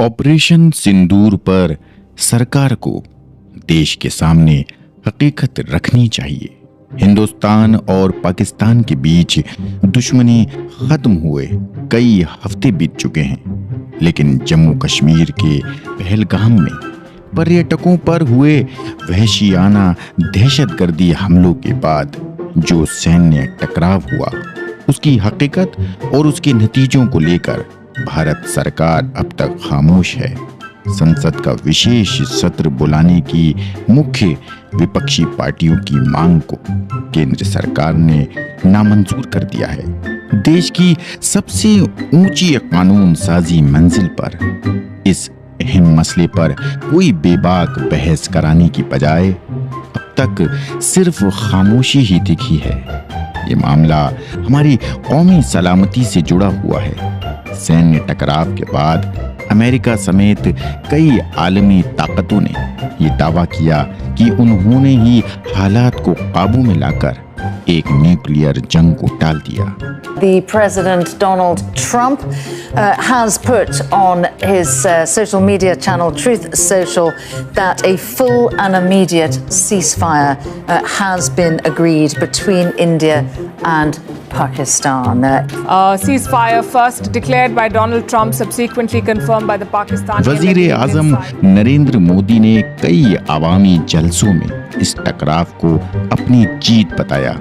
Operation सिंदूर पर सरकार को देश के सामने हकीकत रखनी चाहिए। हिंदुस्तान और पाकिस्तान के बीच दुश्मनी खत्म हुए कई हफ्ते बीत चुके हैं, लेकिन जम्मू कश्मीर के पहलगाम में पर्यटकों पर हुए वहशियाना दहशतगर्दी हमलों के बाद जो सैन्य टकराव हुआ, उसकी हकीकत और उसके नतीजों को लेकर भारत सरकार अब तक खामोश है। संसद का विशेष सत्र बुलाने की मुख्य विपक्षी पार्टियों की मांग को केंद्र सरकार ने नामंजूर कर दिया है। देश की सबसे ऊंची कानून साजी मंजिल पर इस अहम मसले पर कोई बेबाक बहस कराने की बजाय अब तक सिर्फ खामोशी ही दिखी है। ये मामला हमारी कौमी सलामती से जुड़ा हुआ है। सैन्य टकराव के बाद अमेरिका समेत कई आलमी ताकतों ने ये दावा किया कि उन्होंने ही हालात को काबू में लाकर एक न्यूक्लियर जंग को टाल दिया। The President Donald Trump has put on his social media channel Truth Social that a full and immediate ceasefire has been agreed between India and Pakistan. Ceasefire first declared by Donald Trump, subsequently confirmed by the Pakistani. वजीर आजम नरेंद्र मोदी ने कई अवामी जलसों में इस टकराव को अपनी जीत बताया,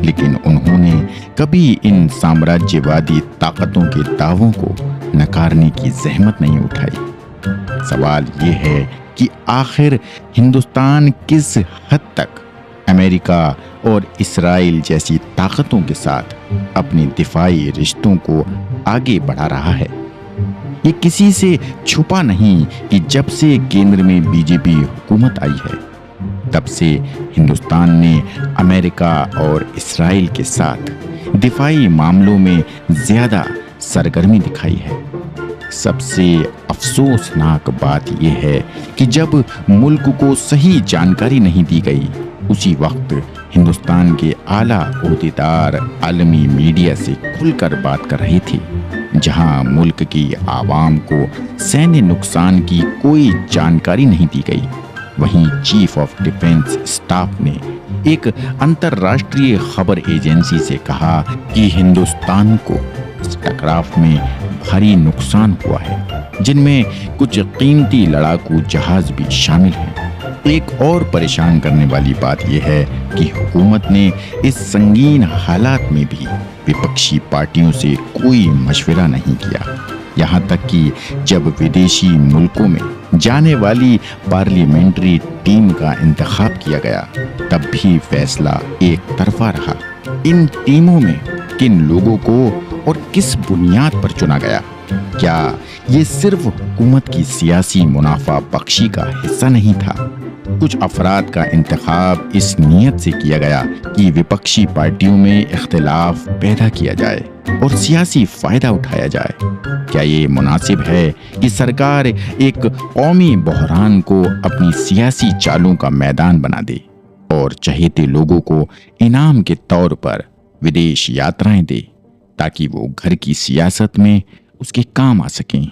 लेकिन उन्होंने कभी इन साम्राज्यवादी ताकतों के दावों को नकारने की जहमत नहीं उठाई। सवाल ये है कि आखिर हिंदुस्तान किस हद तक अमेरिका और इस्राइल जैसी ताकतों के साथ अपने दिफाई रिश्तों को आगे बढ़ा रहा है। ये किसी से छुपा नहीं कि जब से केंद्र में बीजेपी हुकूमत आई है, तब से हिंदुस्तान ने अमेरिका और इस्राइल के साथ दिफाई मामलों में ज्यादा सरगर्मी दिखाई है। सबसे अफसोसनाक बात यह है कि जब मुल्क को सही जानकारी नहीं दी गई, उसी वक्त हिंदुस्तान के आला ओहदेदार आलमी मीडिया से खुलकर बात कर रहे थे। जहां मुल्क की आवाम को सैन्य नुकसान की कोई जानकारी नहीं दी गई, वहीं चीफ ऑफ डिफेंस स्टाफ ने एक अंतर्राष्ट्रीय खबर एजेंसी से कहा कि हिंदुस्तान को इस टकराव में भारी नुकसान हुआ है, जिनमें कुछ कीमती लड़ाकू जहाज भी शामिल हैं। एक और परेशान करने वाली बात यह है कि हुकूमत ने इस संगीन हालात में भी विपक्षी पार्टियों से कोई मशवरा नहीं किया। यहाँ तक कि जब विदेशी मुल्कों में जाने वाली पार्लियामेंट्री टीम का इंतखाब किया गया, तब भी फैसला एक तरफा रहा। इन टीमों में किन लोगों को और किस बुनियाद पर चुना गया? क्या ये सिर्फ हुकूमत की सियासी मुनाफा बख्शी का हिस्सा नहीं था? कुछ अफराद का इंतखाब इस नीयत से किया गया कि विपक्षी पार्टियों में इख्तिलाफ पैदा किया जाए और सियासी फायदा उठाया जाए। क्या ये मुनासिब है कि सरकार एक कौमी बहरान को अपनी सियासी चालों का मैदान बना दे और चहेते लोगों को इनाम के तौर पर विदेश यात्राएं दे, ताकि वो घर की सियासत में उसके काम आ सकें?